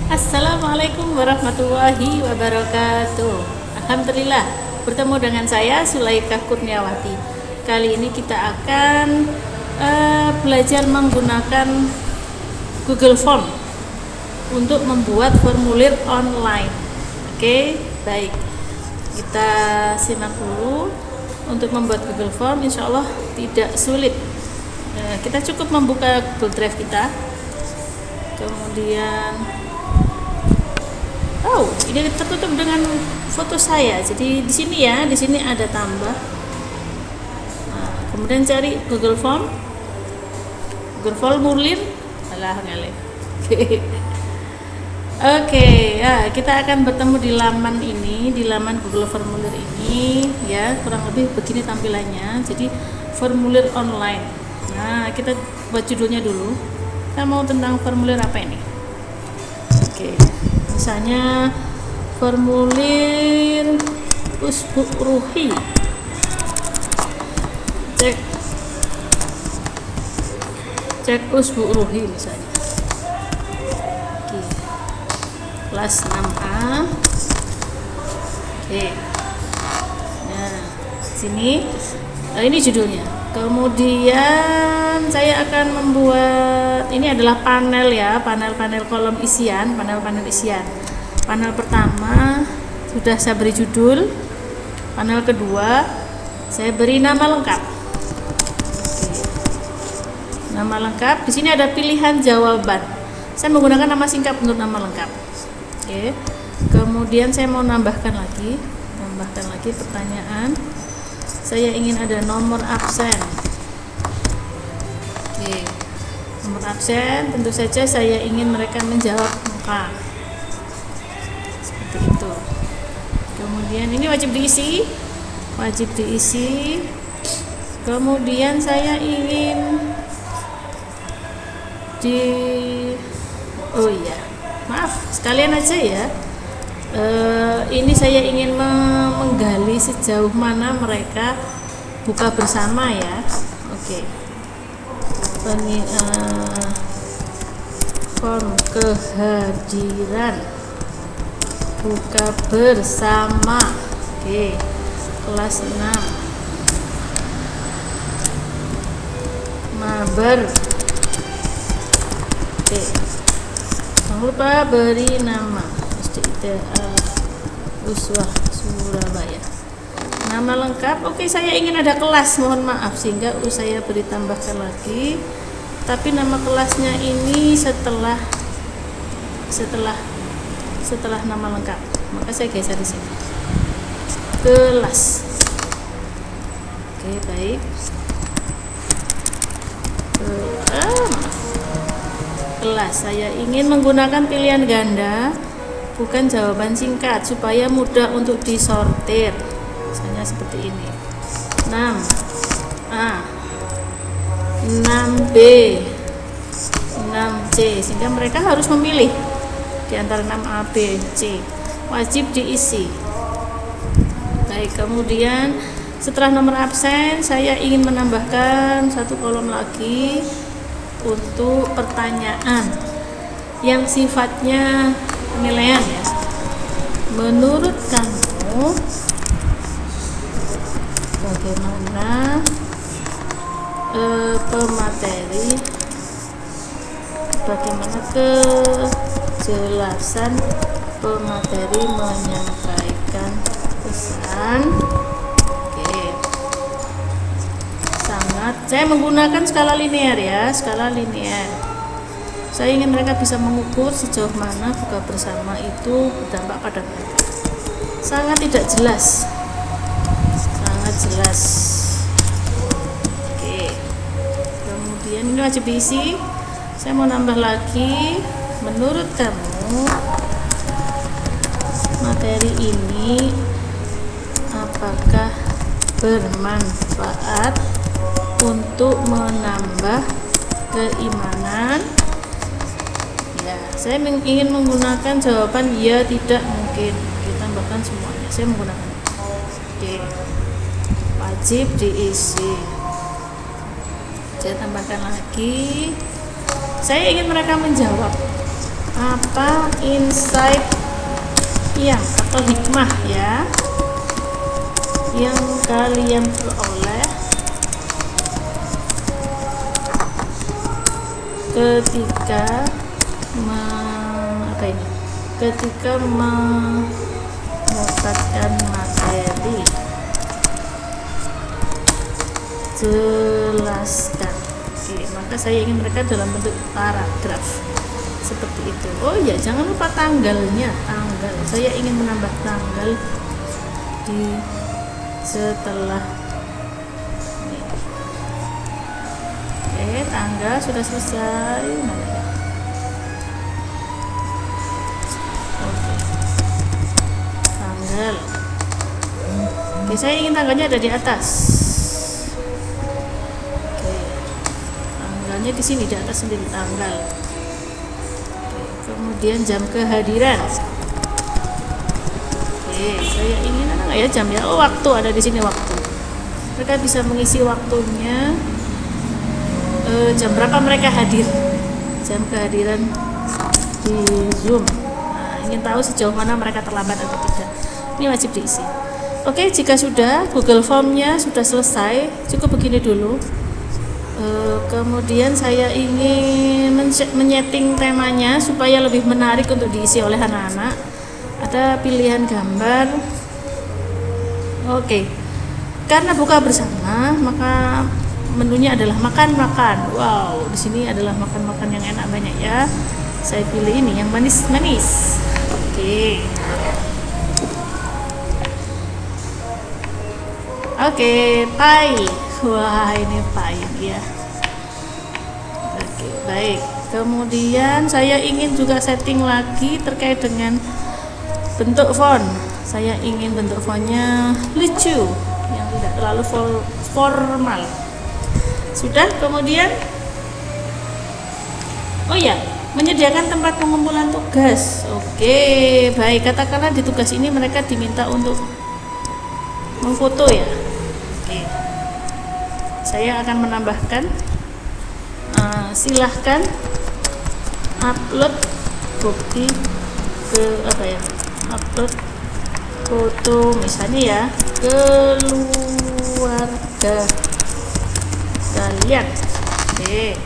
Assalamualaikum warahmatullahi wabarakatuh. Alhamdulillah, bertemu dengan saya Sulaikah Kurniawati. Kali ini kita akan belajar menggunakan Google Form untuk membuat formulir online. Oke, baik. Kita simak dulu. Untuk membuat Google Form insya Allah tidak sulit. Kita cukup membuka Google Drive kita. Kemudian ini tertutup dengan foto saya. Jadi di sini ya, di sini ada tambah. Nah, kemudian cari Google Form, Google Formulir. Alah ngalih. Oke, ya kita akan bertemu di laman ini, di laman Google Formulir ini, ya kurang lebih begini tampilannya. Jadi formulir online. Nah, kita buat judulnya dulu. Kita mau tentang formulir apa ini? Oke, misalnya formulir Usbu Ruhi. Cek Usbu Ruhi misalnya. Oke. Kelas 6A. Oke. Nah, sini ini judulnya. Kemudian saya akan membuat, ini adalah panel ya, panel-panel kolom isian, panel-panel isian. Panel pertama sudah saya beri judul. Panel kedua saya beri nama lengkap. Oke. Nama lengkap. Di sini ada pilihan jawaban. Saya menggunakan nama singkat untuk nama lengkap. Oke. Kemudian saya mau tambahkan lagi pertanyaan. Saya ingin ada nomor absen. Oke. Nomor absen tentu saja saya ingin mereka menjawab lengkap. Seperti itu. Kemudian ini wajib diisi. Kemudian saya ingin maaf, sekalian aja ya. Ini saya ingin menggali sejauh mana mereka buka bersama ya. Oke. Form kehadiran buka bersama. Oke. Kelas 6 Mabar. Oke. Jangan lupa beri nama SDITA Uswah Surabaya. Nama lengkap. Oke, saya ingin ada kelas, mohon maaf sehingga saya beri tambahkan lagi. Tapi nama kelasnya ini setelah nama lengkap. Maka saya geser di sini. Kelas. Oke, baik. Kelas. Saya ingin menggunakan pilihan ganda, bukan jawaban singkat, supaya mudah untuk disortir. Misalnya seperti ini. 6A, 6B, 6C, sehingga mereka harus memilih di antara 6A, B, C. Wajib diisi. Baik, kemudian setelah nomor absen saya ingin menambahkan satu kolom lagi untuk pertanyaan yang sifatnya penilaian ya. Menurut kamu bagaimana kejelasan pemateri menyampaikan pesan. Oke. Saya menggunakan skala linear ya, skala linear. Saya ingin mereka bisa mengukur sejauh mana buka bersama itu berdampak pada mereka. Sangat tidak jelas. Sangat jelas. Oke. Kemudian ini wajib diisi. Saya mau nambah lagi. Menurut kamu materi ini apakah bermanfaat untuk menambah keimanan? Ya, saya ingin menggunakan jawaban ya, tidak, mungkin. Kita tambahkan semuanya. Saya menggunakan. Oke. Wajib diisi. Saya tambahkan lagi. Saya ingin mereka menjawab apa insight yang atau hikmah ya yang kalian peroleh ketika mendapatkan materi. Jelaskan. Oke, maka saya ingin mereka dalam bentuk paragraf seperti itu. Oh ya, jangan lupa tanggalnya. Tanggal, saya ingin menambah tanggal di setelah ini. Oke, tanggal sudah selesai. Mana ya? Oke, tanggal. Oke, saya ingin tanggalnya ada di atas. Oke, tanggalnya di sini di atas sendiri tanggal. Kemudian jam kehadiran. Oke, saya ingin ada nggak ya jam ya? Oh, waktu ada di sini waktu. Mereka bisa mengisi waktunya. Jam berapa mereka hadir? Jam kehadiran di Zoom. Nah, ingin tahu sejauh mana mereka terlambat atau tidak. Ini wajib diisi. Oke, jika sudah Google Form-nya sudah selesai, cukup begini dulu. Kemudian saya ingin menyeting temanya supaya lebih menarik untuk diisi oleh anak-anak. Ada pilihan gambar. Oke, karena buka bersama maka menunya adalah makan-makan. Wow, di sini adalah makan-makan yang enak banyak ya. Saya pilih ini yang manis-manis. Oke. Oke, pie. Wah, ini pie ya. Oke, baik. Kemudian saya ingin juga setting lagi terkait dengan bentuk font. Saya ingin bentuk fontnya lucu, yang tidak terlalu formal. Sudah, kemudian oh ya, menyediakan tempat pengumpulan tugas. Oke, baik. Katakanlah di tugas ini mereka diminta untuk memfoto ya. Oke, saya akan menambahkan silahkan upload bukti ke upload foto misalnya ya keluarga kalian. Oke,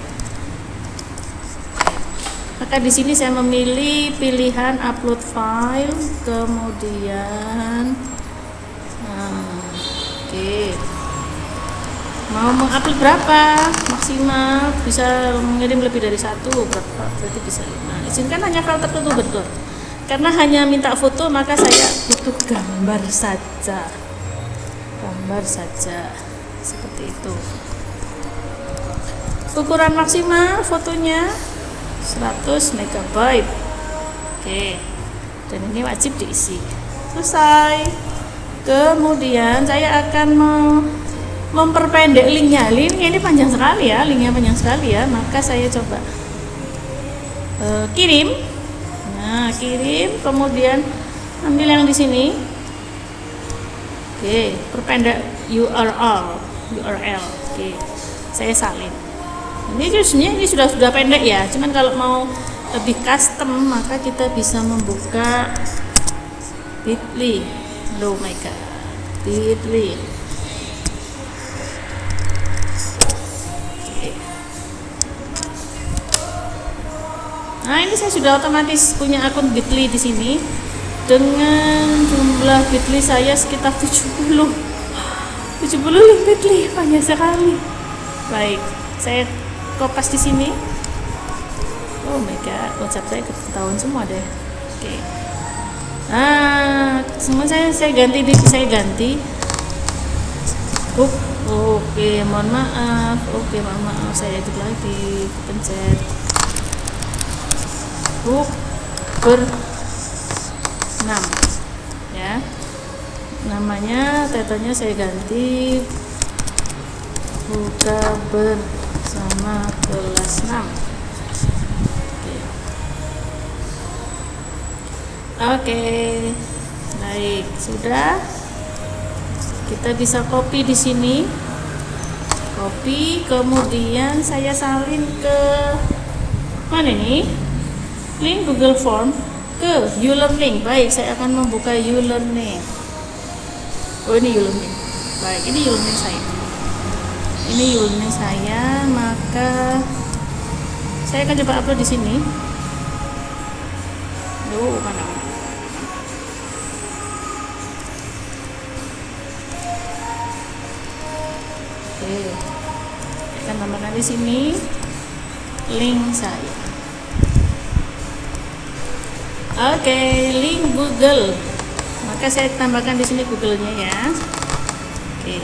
maka di sini saya memilih pilihan upload file, kemudian oke, mau mengupload berapa maksimal, bisa mengirim lebih dari satu, berarti bisa 5. Izinkan hanya file tertentu, betul, karena hanya minta foto maka saya butuh gambar saja seperti itu. Ukuran maksimal fotonya 100 MB. Oke, dan ini wajib diisi. Selesai. Kemudian saya akan memperpendek linknya. Linknya ini panjang sekali ya, maka saya coba kirim. Nah, kirim, kemudian ambil yang di sini. Oke, perpendek URL. Oke, saya salin. Ini sudah pendek ya. Cuman kalau mau lebih custom maka kita bisa membuka bit.ly. Oh my god, bit.ly. Oke. Nah, ini saya sudah otomatis punya akun bit.ly di sini dengan jumlah bit.ly saya sekitar 70 link bit.ly, banyak sekali. Baik, saya kopas di sini. Oh my god, WhatsApp saya ketahuan semua deh. Oke. Nah, semua saya ganti Oke, mohon maaf. Saya edit lagi, pencet book ber 6 ya. Namanya titelnya saya ganti buka bersama kelas 6. Oke, baik, sudah. Kita bisa copy di sini. Copy, kemudian saya salin ke mana nih? link Google Form ke YouLearning. Baik, saya akan membuka YouLearning. Oh, ini YouLearning. Baik, ini YouLearning saya. Ini YouLearning saya, maka saya akan coba upload di sini. Duh, mana? Oke, saya akan tambahkan di sini link saya. Oke, link Google. Maka saya tambahkan di sini Google-nya ya. Oke,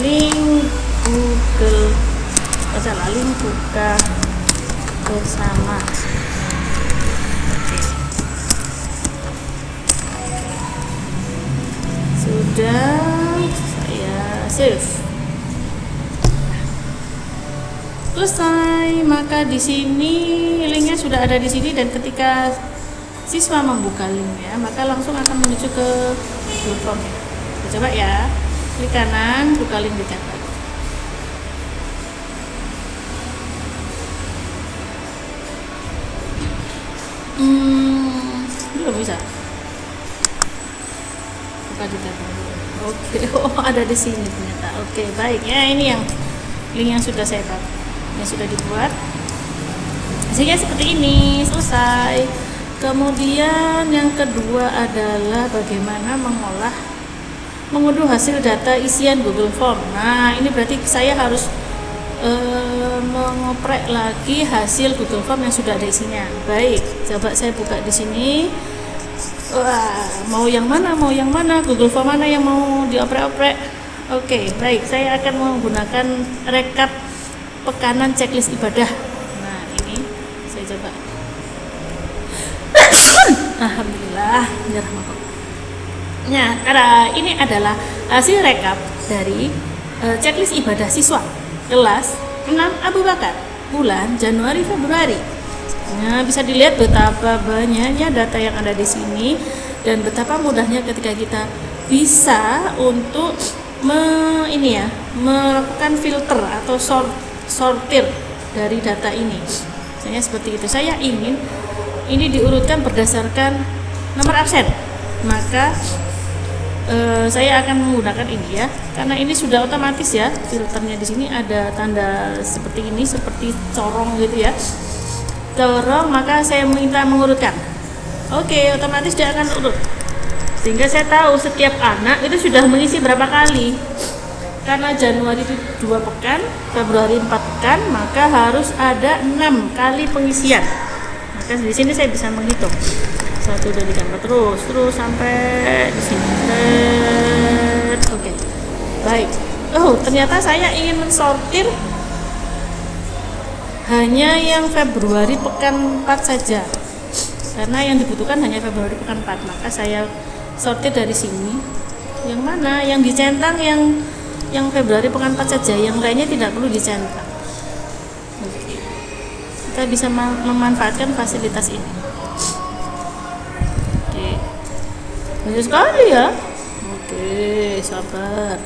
link Google. Salah, link buka bersama. Oke. Sudah saya save. Selesai. Maka di sini linknya sudah ada di sini, dan ketika siswa membuka linknya maka langsung akan menuju ke Google Form. Kita coba ya, klik kanan, buka link di tab. Belum bisa buka di tab. Oke, oh ada di sini ternyata. Oke, baik ya, ini yang link yang sudah saya tahu, yang sudah dibuat. Hasilnya seperti ini, selesai. Kemudian yang kedua adalah bagaimana mengunduh hasil data isian Google Form. Nah, ini berarti saya harus mengoprek lagi hasil Google Form yang sudah ada isinya. Baik, coba saya buka di sini. Wah, mau yang mana? Google Form mana yang mau dioprek-oprek? Oke, baik, saya akan menggunakan rekap pekanan checklist ibadah. Nah, ini saya coba. Alhamdulillah, nah, karena ini adalah hasil rekap dari checklist ibadah siswa kelas 6 Abu Bakar bulan Januari Februari. Nah, bisa dilihat betapa banyaknya data yang ada di sini dan betapa mudahnya ketika kita bisa untuk melakukan filter atau sortir dari data ini. Misalnya seperti itu. Saya ingin ini diurutkan berdasarkan nomor absen, maka saya akan menggunakan ini ya, karena ini sudah otomatis ya filternya. Di sini ada tanda seperti ini, seperti corong gitu ya, corong, maka saya minta mengurutkan. Oke, otomatis dia akan urut, sehingga saya tahu setiap anak itu sudah mengisi berapa kali. Karena Januari itu 2 pekan, Februari 4 pekan, maka harus ada 6 kali pengisian. Maka di sini saya bisa menghitung 1, 2, 3, 4 terus sampai di sini. Oke, baik. Oh, ternyata saya ingin mensortir hanya yang Februari pekan 4 saja, karena yang dibutuhkan hanya Februari pekan 4. Maka saya sortir dari sini. Yang mana yang dicentang yang Februari pekan 4 saja, yang lainnya tidak perlu dicentang. Kita bisa memanfaatkan fasilitas ini. Oke, banyak sekali ya. Oke, sabar.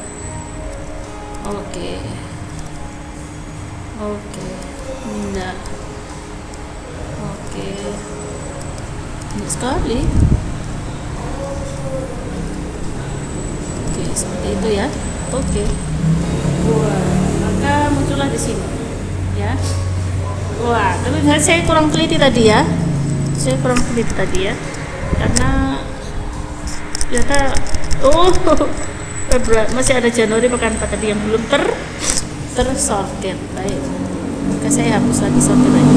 Oke, enggak. Oke, banyak sekali. Oke, seperti itu ya. Oke. Wah, maka muncullah di sini ya. Wah, tapi saya kurang teliti tadi ya. Karena ternyata Februari masih ada Januari pekan 4 tadi yang belum tersortir. Baik, maka saya hapus lagi sortir lagi.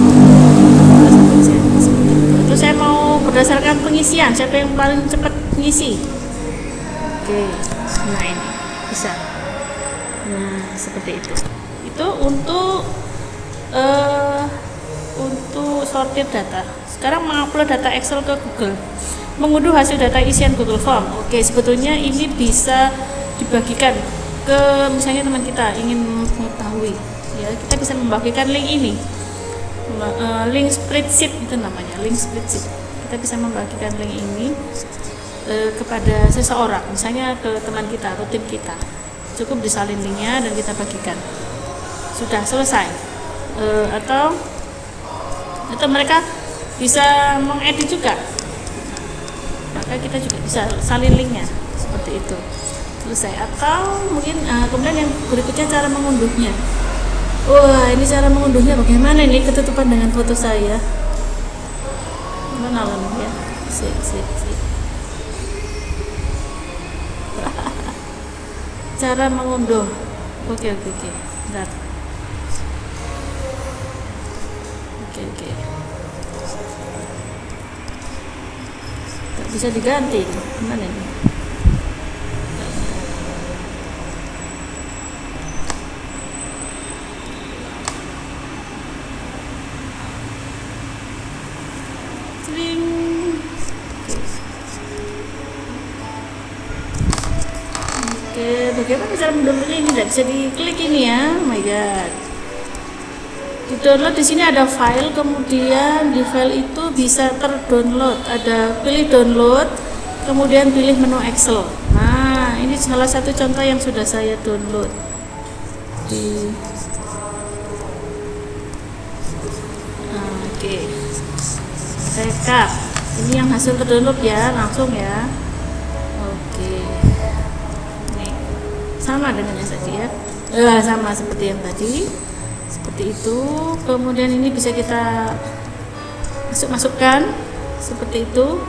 Terus saya mau berdasarkan pengisian, siapa yang paling cepat ngisi. Oke, nah ini bisa. Nah, seperti itu. Itu untuk sortir data. Sekarang mengupload data Excel ke Google, mengunduh hasil data isian Google Form. Oke, sebetulnya ini bisa dibagikan ke, misalnya teman kita ingin mengetahui ya, kita bisa membagikan link ini, link spreadsheet itu namanya, link spreadsheet. Kita bisa membagikan link ini kepada seseorang, misalnya ke teman kita atau tim kita. Cukup disalin linknya dan kita bagikan, sudah selesai. Atau atau mereka bisa mengedit juga, maka kita juga bisa salin linknya seperti itu. Selesai. Atau mungkin kemudian yang berikutnya cara mengunduhnya. Wah, ini cara mengunduhnya bagaimana ini, ketutupan dengan foto saya. Mana loh ya? Sip. Cara mengunduh. Oke. Bentar. Oke. Tak bisa diganti. Gimana ini? Oke, bagaimana cara mendownloadnya? Ini tidak bisa diklik ini ya. Oh my god. Di download di sini ada file, kemudian di file itu bisa terdownload. Ada pilih download, kemudian pilih menu Excel. Nah, ini salah satu contoh yang sudah saya download. Oke. Rekap. Ini yang hasil terdownload ya, langsung ya. Oke. Sama dengan yang tadi ya, sama seperti yang tadi, seperti itu. Kemudian ini bisa kita masukkan seperti itu.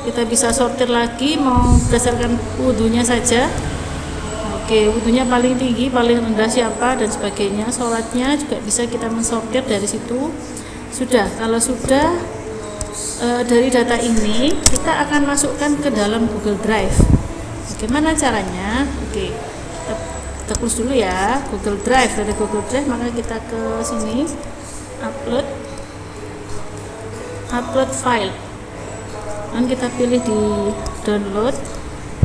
Kita bisa sortir lagi, mau berdasarkan wudhunya saja. Oke, wudhunya paling tinggi, paling rendah siapa dan sebagainya. Sholatnya juga bisa kita mensortir dari situ. Sudah, kalau sudah dari data ini kita akan masukkan ke dalam Google Drive. Bagaimana caranya? Oke, kita close dulu ya Google Drive. Dari Google Drive maka kita ke sini, upload file, dan kita pilih di download.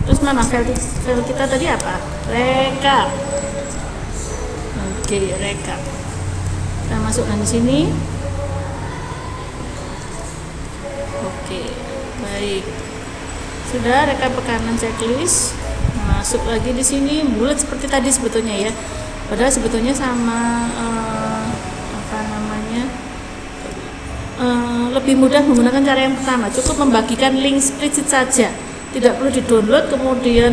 Terus mana file kita tadi apa? Rekap. Oke, rekap. Kita masukkan di sini. Oke, baik. Sudah, rekap kanan checklist. Masuk lagi di sini, bulat seperti tadi sebetulnya ya. Padahal sebetulnya sama lebih mudah menggunakan cara yang pertama. Cukup membagikan link spreadsheet saja. Tidak perlu di-download kemudian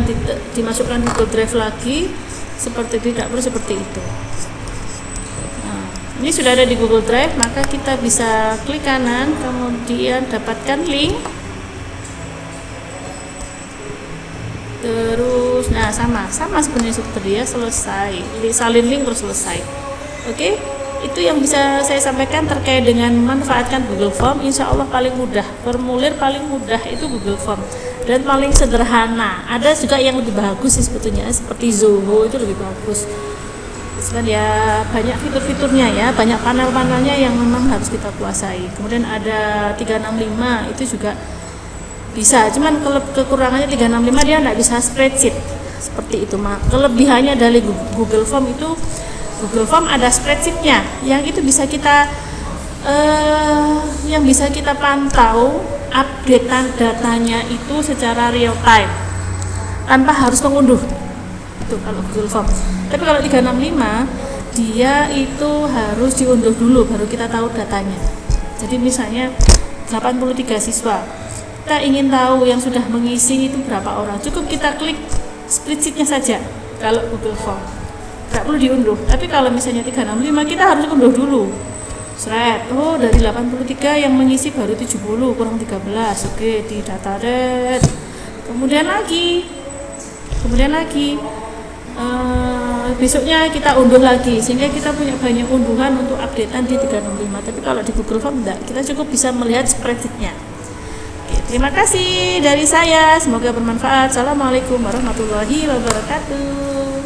dimasukkan Google Drive lagi. Tidak perlu seperti itu. Nah, ini sudah ada di Google Drive, maka kita bisa klik kanan, kemudian dapatkan link. Terus sama sebenarnya seperti dia, selesai, salin link terus selesai. Oke, itu yang bisa saya sampaikan terkait dengan memanfaatkan Google Form. Insya Allah paling mudah, formulir paling mudah itu Google Form dan paling sederhana. Ada juga yang lebih bagus sih sebetulnya, seperti Zoho itu lebih bagus. Kan ya banyak fitur-fiturnya ya, banyak panel-panelnya yang memang harus kita kuasai. Kemudian ada 365 itu juga bisa, cuman kekurangannya 365 dia tidak bisa spreadsheet seperti itu. Kelebihannya dari Google Form itu, Google Form ada spreadsheetnya yang itu bisa kita pantau updatean datanya itu secara real time tanpa harus mengunduh. Itu kalau Google Form. Tapi kalau 365 dia itu harus diunduh dulu baru kita tahu datanya. Jadi misalnya 83 siswa, kita ingin tahu yang sudah mengisi itu berapa orang, cukup kita klik spreadsheetnya saja kalau Google Form, nggak perlu diunduh. Tapi kalau misalnya 365 kita harus unduh dulu. Oh, dari 83 yang mengisi baru 70 kurang 13. Oke, di data red. Kemudian lagi besoknya kita unduh lagi sehingga kita punya banyak unduhan untuk updatean di 365. Tapi kalau di Google Form enggak, kita cukup bisa melihat spreadsheetnya. Terima kasih dari saya, semoga bermanfaat. Assalamualaikum warahmatullahi wabarakatuh.